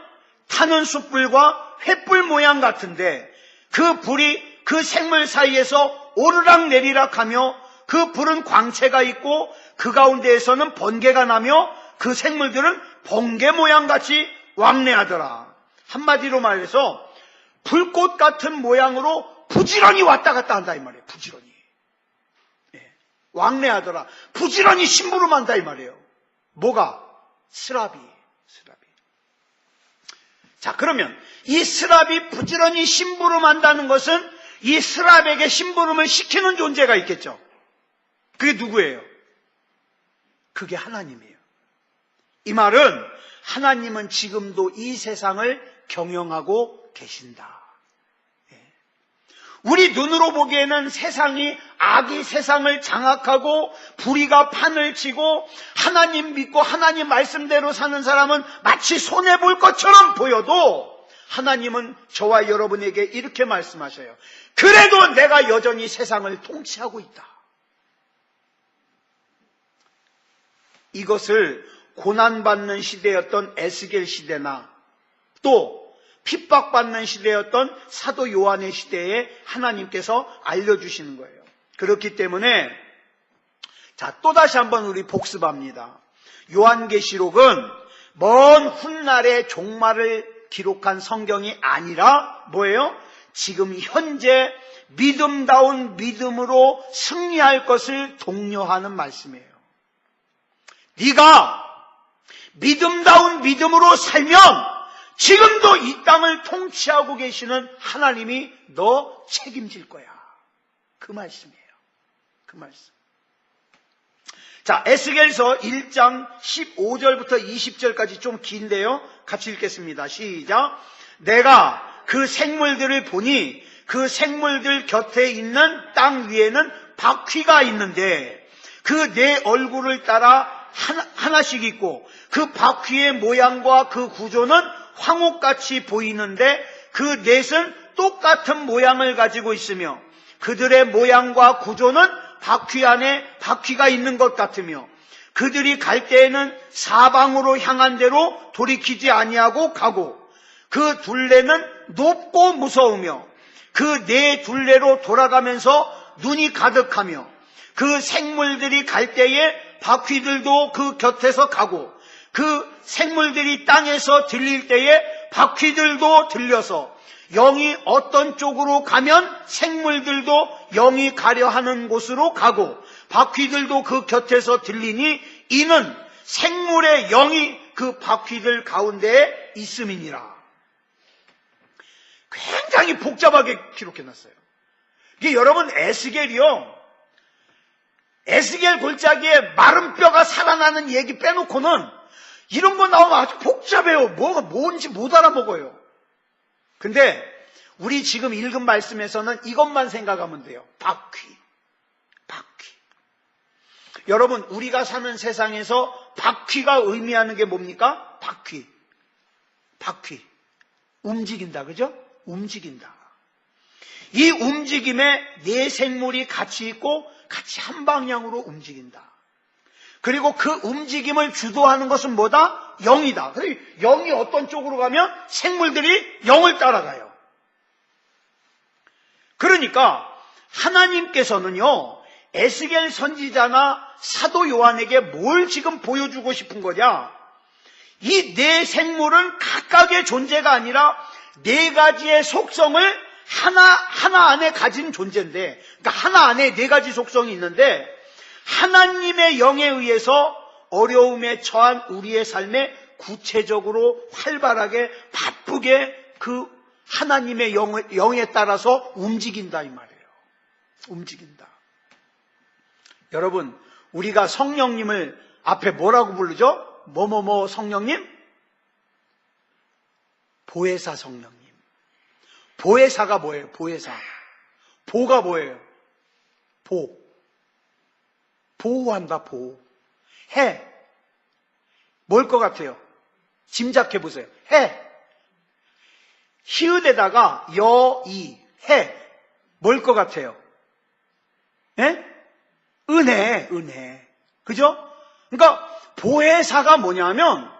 타는 숯불과 횃불 모양 같은데 그 불이 그 생물 사이에서 오르락 내리락 하며 그 불은 광채가 있고 그 가운데에서는 번개가 나며 그 생물들은 번개 모양같이 왕래하더라. 한마디로 말해서 불꽃 같은 모양으로 부지런히 왔다 갔다 한다 이 말이에요. 부지런히. 네. 왕래하더라. 부지런히 심부름한다 이 말이에요. 뭐가? 스랍이. 자, 그러면 이 스랍이 부지런히 심부름한다는 것은 이 스랍에게 심부름을 시키는 존재가 있겠죠. 그게 누구예요? 그게 하나님이에요. 이 말은 하나님은 지금도 이 세상을 경영하고 계신다. 우리 눈으로 보기에는 세상이 악이 세상을 장악하고 불의가 판을 치고 하나님 믿고 하나님 말씀대로 사는 사람은 마치 손해볼 것처럼 보여도 하나님은 저와 여러분에게 이렇게 말씀하셔요. 그래도 내가 여전히 세상을 통치하고 있다. 이것을 고난받는 시대였던 에스겔 시대나 또 핍박받는 시대였던 사도 요한의 시대에 하나님께서 알려주시는 거예요. 그렇기 때문에 자, 또다시 한번 우리 복습합니다. 요한계시록은 먼 훗날의 종말을 기록한 성경이 아니라 뭐예요? 지금 현재 믿음다운 믿음으로 승리할 것을 독려하는 말씀이에요. 네가 믿음다운 믿음으로 살면 지금도 이 땅을 통치하고 계시는 하나님이 너 책임질 거야. 그 말씀이에요. 그 말씀. 자, 에스겔서 1장 15절부터 20절까지 좀 긴데요. 같이 읽겠습니다. 시작. 내가 그 생물들을 보니 그 생물들 곁에 있는 땅 위에는 바퀴가 있는데 그 네 얼굴을 따라 하나씩 있고 그 바퀴의 모양과 그 구조는 황옥같이 보이는데 그 넷은 똑같은 모양을 가지고 있으며 그들의 모양과 구조는 바퀴 안에 바퀴가 있는 것 같으며 그들이 갈 때에는 사방으로 향한 대로 돌이키지 아니하고 가고 그 둘레는 높고 무서우며 그 네 둘레로 돌아가면서 눈이 가득하며 그 생물들이 갈 때에 바퀴들도 그 곁에서 가고 그 생물들이 땅에서 들릴 때에 바퀴들도 들려서 영이 어떤 쪽으로 가면 생물들도 영이 가려 하는 곳으로 가고 바퀴들도 그 곁에서 들리니 이는 생물의 영이 그 바퀴들 가운데에 있음이니라. 굉장히 복잡하게 기록해놨어요. 이게 여러분 에스겔이요. 에스겔 골짜기에 마른 뼈가 살아나는 얘기 빼놓고는 이런 거 나오면 아주 복잡해요. 뭐가 뭔지 못 알아먹어요. 근데 우리 지금 읽은 말씀에서는 이것만 생각하면 돼요. 바퀴. 여러분 우리가 사는 세상에서 바퀴가 의미하는 게 뭡니까? 바퀴. 움직인다. 그죠? 움직인다. 이 움직임에 네 생물이 같이 있고 같이 한 방향으로 움직인다. 그리고 그 움직임을 주도하는 것은 뭐다? 영이다. 영이 어떤 쪽으로 가면 생물들이 영을 따라가요. 그러니까 하나님께서는요, 에스겔 선지자나 사도 요한에게 뭘 지금 보여주고 싶은 거냐? 이 네 생물은 각각의 존재가 아니라 네 가지의 속성을 하나 안에 가진 존재인데, 그러니까 하나 안에 네 가지 속성이 있는데 하나님의 영에 의해서 어려움에 처한 우리의 삶에 구체적으로 활발하게 바쁘게 그 하나님의 영에 따라서 움직인다 이 말이에요. 움직인다. 여러분 우리가 성령님을 앞에 뭐라고 부르죠? 뭐뭐뭐 성령님? 보혜사 성령님. 보혜사가 뭐예요? 보혜사. 보가 뭐예요? 보호한다. 보호. 해. 뭘 것 같아요? 짐작해 보세요. 해. 히읗에다가 여이 해. 뭘 것 같아요? 예? 은혜. 그죠? 그러니까 보혜사가 뭐냐면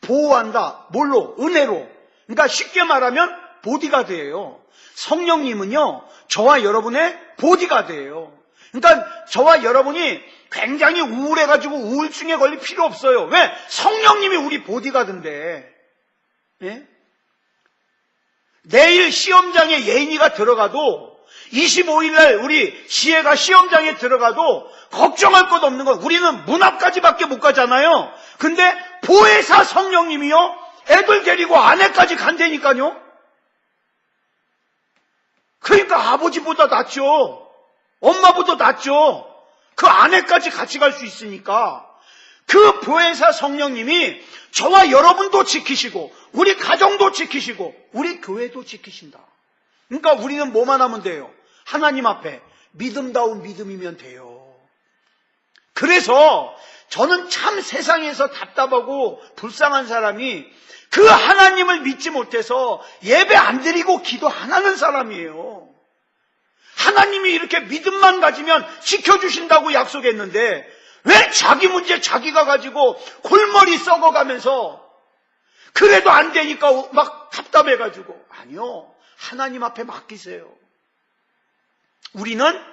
보호한다. 뭘로? 은혜로. 그러니까 쉽게 말하면 보디가드예요. 성령님은요, 저와 여러분의 보디가드예요. 그러니까 저와 여러분이 굉장히 우울해가지고 우울증에 걸릴 필요 없어요. 왜? 성령님이 우리 보디가드인데. 예? 내일 시험장에 예인이가 들어가도 25일날 우리 지혜가 시험장에 들어가도 걱정할 것 없는 건 우리는 문 앞까지밖에 못 가잖아요. 근데 보혜사 성령님이요, 애들 데리고 아내까지 간다니까요. 그러니까 아버지보다 낫죠. 엄마보다 낫죠. 그 아내까지 같이 갈 수 있으니까 그 보혜사 성령님이 저와 여러분도 지키시고 우리 가정도 지키시고 우리 교회도 지키신다. 그러니까 우리는 뭐만 하면 돼요? 하나님 앞에 믿음다운 믿음이면 돼요. 그래서 저는 참 세상에서 답답하고 불쌍한 사람이 그 하나님을 믿지 못해서 예배 안 드리고 기도 안 하는 사람이에요. 하나님이 이렇게 믿음만 가지면 지켜주신다고 약속했는데 왜 자기 문제 자기가 가지고 골머리 썩어가면서 그래도 안 되니까 막 답답해가지고. 아니요, 하나님 앞에 맡기세요. 우리는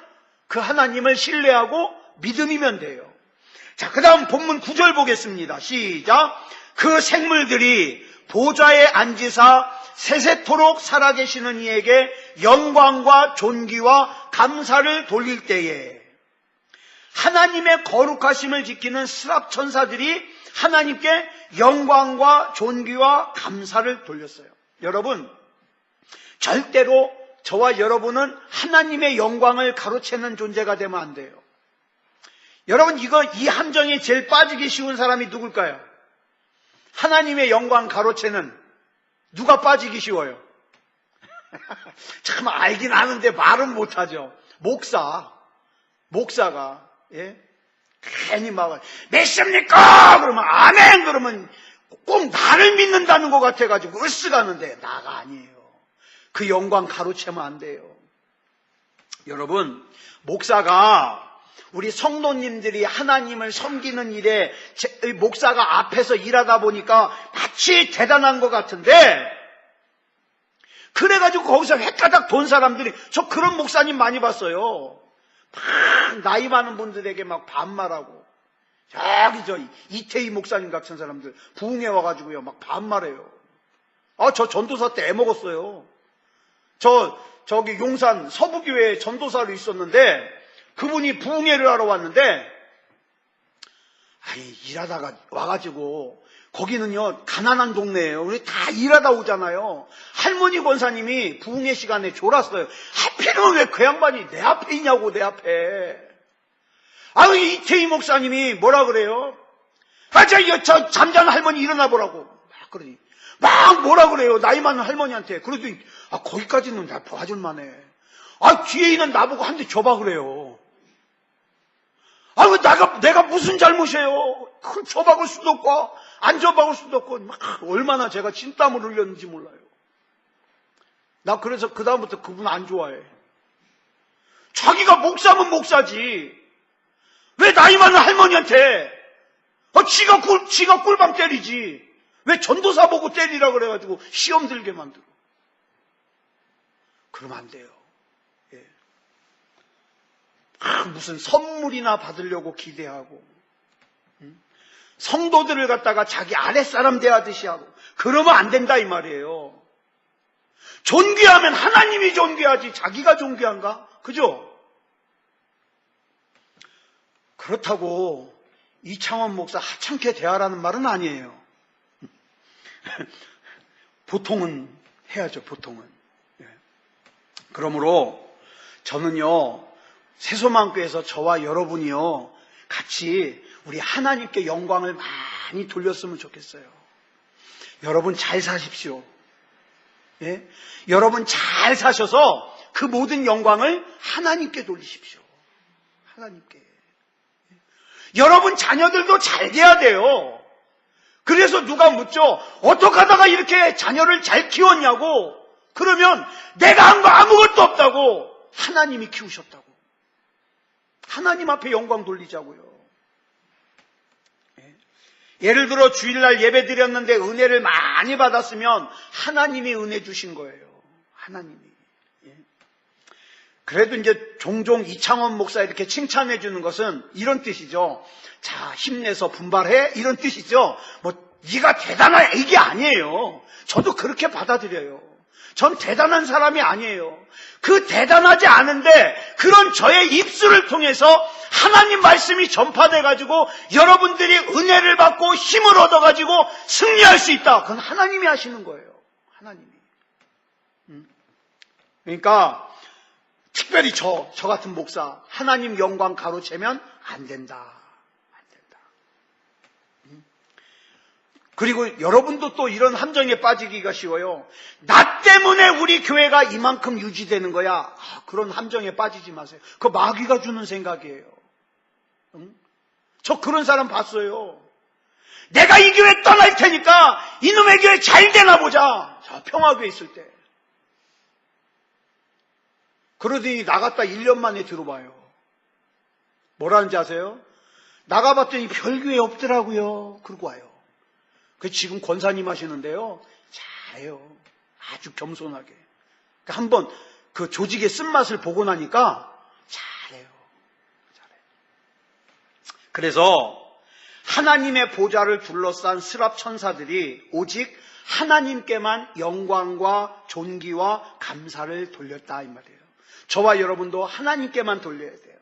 그 하나님을 신뢰하고 믿음이면 돼요. 자, 그 다음 본문 9절 보겠습니다. 시작. 그 생물들이 보좌에 앉으사 세세토록 살아계시는 이에게 영광과 존귀와 감사를 돌릴 때에 하나님의 거룩하심을 지키는 스랍 천사들이 하나님께 영광과 존귀와 감사를 돌렸어요. 여러분, 절대로 저와 여러분은 하나님의 영광을 가로채는 존재가 되면 안 돼요. 여러분, 이 함정에 제일 빠지기 쉬운 사람이 누굴까요? 하나님의 영광 가로채는 누가 빠지기 쉬워요? 참 알긴 아는데 말은 못하죠. 목사가 괜히 막 믿습니까? 그러면 아멘 그러면 꼭 나를 믿는다는 것 같아가지고 으쓱하는데 나가 아니에요. 그 영광 가로채면 안 돼요. 여러분, 목사가 우리 성도님들이 하나님을 섬기는 일에 목사가 앞에서 일하다 보니까 마치 대단한 것 같은데, 그래가지고 거기서 헷가닥 돈 사람들이, 저 그런 목사님 많이 봤어요. 막 나이 많은 분들에게 막 반말하고, 저 이태희 목사님 같은 사람들 부흥회 와가지고요 막 반말해요. 저 전도사 때 애먹었어요. 저기 용산 서부교회에 전도사로 있었는데, 그분이 부흥회를 하러 왔는데, 일하다가 와가지고, 거기는요 가난한 동네예요. 우리 다 일하다 오잖아요. 할머니 권사님이 부흥회 시간에 졸았어요. 하필이면 왜 그 양반이 내 앞에 있냐고, 내 앞에. 이태희 목사님이 뭐라 그래요? 저 잠자는 할머니 일어나 보라고 막 그러니 막 뭐라 그래요, 나이 많은 할머니한테. 그래도 거기까지는 나 봐줄 만해. 뒤에 있는 나보고 한 대 줘봐 그래요. 내가 무슨 잘못이에요? 큰 줘박을 수도 없고 안 줘박을 수도 없고, 막 얼마나 제가 진땀을 흘렸는지 몰라요. 나 그래서 그 다음부터 그분 안 좋아해. 자기가 목사면 목사지 왜 나이 많은 할머니한테 지가 꿀밤 때리지 왜 전도사 보고 때리라 그래가지고 시험 들게 만들어. 그러면 안 돼요. 무슨 선물이나 받으려고 기대하고, 성도들을 갖다가 자기 아랫사람 대하듯이 하고, 그러면 안 된다 이 말이에요. 존귀하면 하나님이 존귀하지 자기가 존귀한가? 그죠? 그렇다고 이창원 목사 하찮게 대하라는 말은 아니에요. 보통은 해야죠, 보통은. 그러므로 저는요, 새소망교회에서 저와 여러분이요 같이 우리 하나님께 영광을 많이 돌렸으면 좋겠어요. 여러분 잘 사십시오. 여러분 잘 사셔서 그 모든 영광을 하나님께 돌리십시오. 하나님께. 여러분 자녀들도 잘 돼야 돼요. 그래서 누가 묻죠. 어떻게 하다가 이렇게 자녀를 잘 키웠냐고. 그러면 내가 한 거 아무것도 없다고. 하나님이 키우셨다고. 하나님 앞에 영광 돌리자고요. 예를 들어 주일날 예배 드렸는데 은혜를 많이 받았으면 하나님이 은혜 주신 거예요. 하나님이. 그래도 이제 종종 이창원 목사 이렇게 칭찬해 주는 것은 이런 뜻이죠. 자, 힘내서 분발해, 이런 뜻이죠. 네가 대단해, 이게 아니에요. 저도 그렇게 받아들여요. 전 대단한 사람이 아니에요. 그 대단하지 않은데 그런 저의 입술을 통해서 하나님 말씀이 전파돼가지고 여러분들이 은혜를 받고 힘을 얻어가지고 승리할 수 있다. 그건 하나님이 하시는 거예요. 하나님이. 그러니까 특별히 저 같은 목사 하나님 영광 가로채면 안 된다. 그리고 여러분도 또 이런 함정에 빠지기가 쉬워요. 나 때문에 우리 교회가 이만큼 유지되는 거야. 그런 함정에 빠지지 마세요. 그거 마귀가 주는 생각이에요. 저 그런 사람 봤어요. 내가 이 교회 떠날 테니까 이놈의 교회 잘 되나 보자. 저 평화교회 있을 때. 그러더니 나갔다 1년 만에 들어봐요. 뭐라는지 아세요? 나가봤더니 별 교회 없더라고요. 그러고 와요. 지금 권사님 하시는데요, 잘해요. 아주 겸손하게. 그러니까 한번 그 조직의 쓴맛을 보고 나니까 잘해요. 그래서 하나님의 보좌를 둘러싼 스랍 천사들이 오직 하나님께만 영광과 존귀와 감사를 돌렸다 이 말이에요. 저와 여러분도 하나님께만 돌려야 돼요.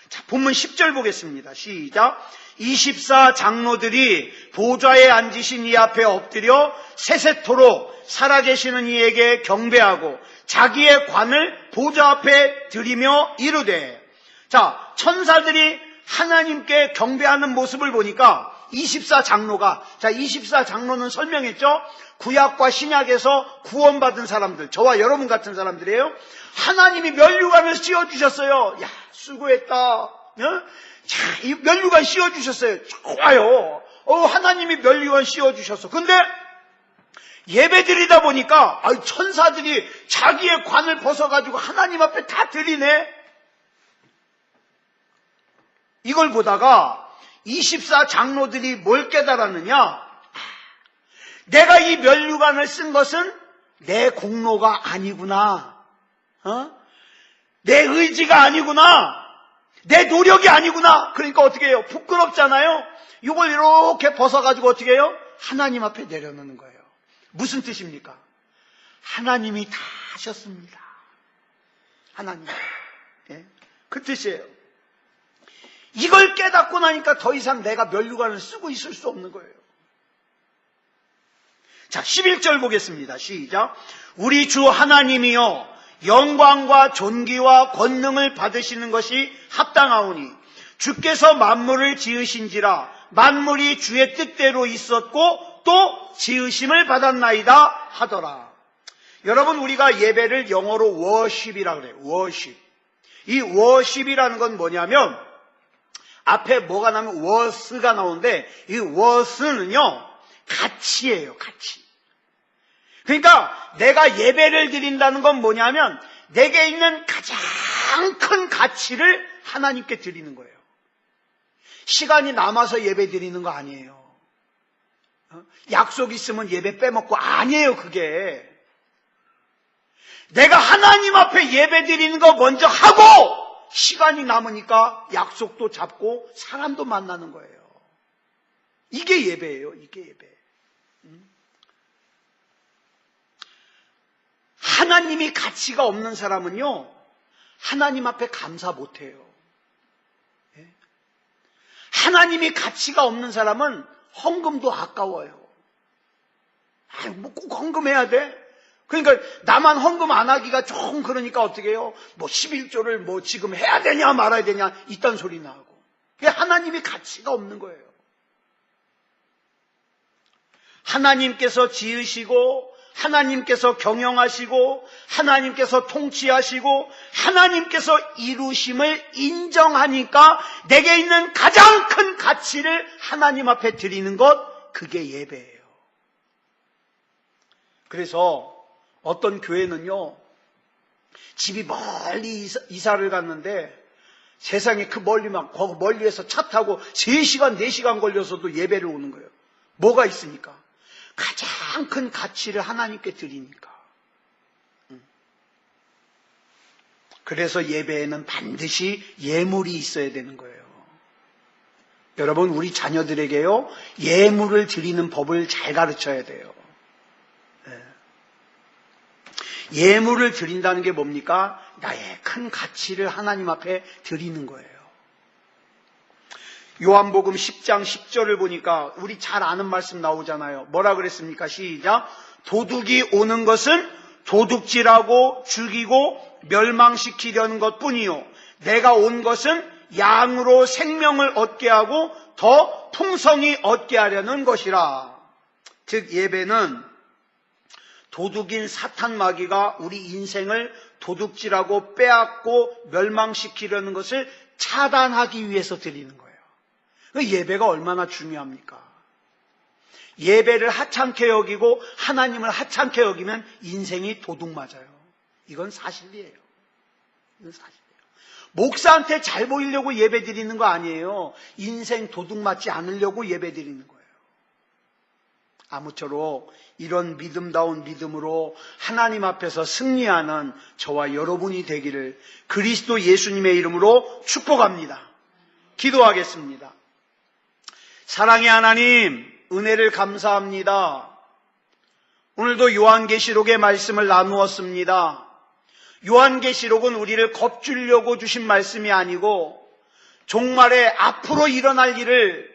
자, 본문 10절 보겠습니다. 시작. 24 장로들이 보좌에 앉으신 이 앞에 엎드려 세세토록 살아계시는 이에게 경배하고 자기의 관을 보좌 앞에 드리며 이르되. 자, 천사들이 하나님께 경배하는 모습을 보니까 24 장로가, 자, 24 장로는 설명했죠? 구약과 신약에서 구원받은 사람들, 저와 여러분 같은 사람들이에요. 하나님이 면류관을 씌워주셨어요. 야, 수고했다. 어? 자, 이 면류관 씌워주셨어요. 좋아요. 하나님이 면류관 씌워주셨어. 근데 예배 드리다 보니까 천사들이 자기의 관을 벗어가지고 하나님 앞에 다 드리네. 이걸 보다가 24 장로들이 뭘 깨달았느냐? 내가 이 면류관을 쓴 것은 내 공로가 아니구나. 내 의지가 아니구나. 내 노력이 아니구나. 그러니까 어떻게 해요? 부끄럽잖아요. 이걸 이렇게 벗어가지고 어떻게 해요? 하나님 앞에 내려놓는 거예요. 무슨 뜻입니까? 하나님이 다 하셨습니다. 하나님. 예? 그 뜻이에요. 이걸 깨닫고 나니까 더 이상 내가 면류관을 쓰고 있을 수 없는 거예요. 자, 11절 보겠습니다. 시작. 우리 주 하나님이여 영광과 존귀와 권능을 받으시는 것이 합당하오니 주께서 만물을 지으신지라 만물이 주의 뜻대로 있었고 또 지으심을 받았나이다 하더라. 여러분, 우리가 예배를 영어로 worship이라고 그래요. worship. 이 worship이라는 건 뭐냐면 앞에 뭐가 나오면 worth가 나오는데 이 worth는요 가치예요. 가치. 그러니까 내가 예배를 드린다는 건 뭐냐면 내게 있는 가장 큰 가치를 하나님께 드리는 거예요. 시간이 남아서 예배 드리는 거 아니에요. 약속 있으면 예배 빼먹고 아니에요. 그게 내가 하나님 앞에 예배 드리는 거 먼저 하고 시간이 남으니까 약속도 잡고 사람도 만나는 거예요. 이게 예배예요. 이게 예배. 하나님이 가치가 없는 사람은요 하나님 앞에 감사 못해요. 하나님이 가치가 없는 사람은 헌금도 아까워요. 뭐 꼭 헌금해야 돼? 그러니까 나만 헌금 안 하기가 좀 그러니까 어떻게 해요? 뭐 11조를 뭐 지금 해야 되냐 말아야 되냐 이딴 소리 나고. 하나님이 가치가 없는 거예요. 하나님께서 지으시고 하나님께서 경영하시고 하나님께서 통치하시고 하나님께서 이루심을 인정하니까 내게 있는 가장 큰 가치를 하나님 앞에 드리는 것, 그게 예배예요. 그래서 어떤 교회는요 집이 멀리 이사를 갔는데 세상에 그 멀리에서 차 타고 3시간 4시간 걸려서도 예배를 오는 거예요. 뭐가 있으니까? 가장 큰 가치를 하나님께 드리니까. 그래서 예배에는 반드시 예물이 있어야 되는 거예요. 여러분, 우리 자녀들에게요 예물을 드리는 법을 잘 가르쳐야 돼요. 예물을 드린다는 게 뭡니까? 나의 큰 가치를 하나님 앞에 드리는 거예요. 요한복음 10장 10절을 보니까 우리 잘 아는 말씀 나오잖아요. 뭐라 그랬습니까? 시작. 도둑이 오는 것은 도둑질하고 죽이고 멸망시키려는 것뿐이요 내가 온 것은 양으로 생명을 얻게 하고 더 풍성히 얻게 하려는 것이라. 즉 예배는 도둑인 사탄 마귀가 우리 인생을 도둑질하고 빼앗고 멸망시키려는 것을 차단하기 위해서 드리는 거예요. 예배가 얼마나 중요합니까? 예배를 하찮게 여기고 하나님을 하찮게 여기면 인생이 도둑 맞아요. 이건 사실이에요. 이건 사실이에요. 목사한테 잘 보이려고 예배 드리는 거 아니에요. 인생 도둑 맞지 않으려고 예배 드리는 거예요. 아무쪼록 이런 믿음다운 믿음으로 하나님 앞에서 승리하는 저와 여러분이 되기를 그리스도 예수님의 이름으로 축복합니다. 기도하겠습니다. 사랑의 하나님, 은혜를 감사합니다. 오늘도 요한계시록의 말씀을 나누었습니다. 요한계시록은 우리를 겁주려고 주신 말씀이 아니고 종말에 앞으로 일어날 일을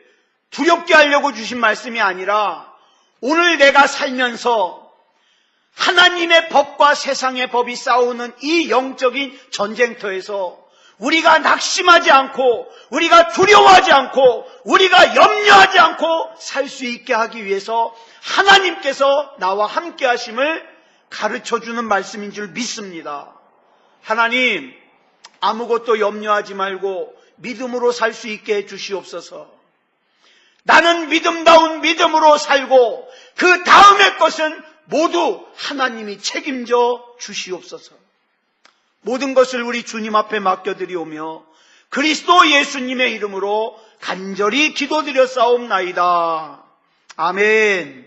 두렵게 하려고 주신 말씀이 아니라 오늘 내가 살면서 하나님의 법과 세상의 법이 싸우는 이 영적인 전쟁터에서 우리가 낙심하지 않고 우리가 두려워하지 않고 우리가 염려하지 않고 살 수 있게 하기 위해서 하나님께서 나와 함께 하심을 가르쳐주는 말씀인 줄 믿습니다. 하나님, 아무것도 염려하지 말고 믿음으로 살 수 있게 해주시옵소서. 나는 믿음다운 믿음으로 살고 그 다음의 것은 모두 하나님이 책임져 주시옵소서. 모든 것을 우리 주님 앞에 맡겨드리오며 그리스도 예수님의 이름으로 간절히 기도드려 싸움나이다. 아멘.